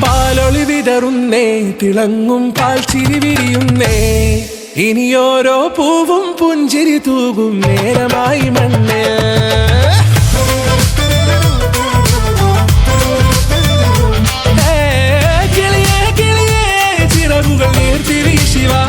പാലൊളി വിതറുന്നേ, തിളങ്ങും പാൽ ചിരി വിരിയുന്നേ, ഇനിയോരോ പൂവും പുഞ്ചിരി തൂകും നേരമായി മണ്ണ്. കിളിയേ കിളിയേ ചിറകുകൾ നീർത്തി വീശിവാ,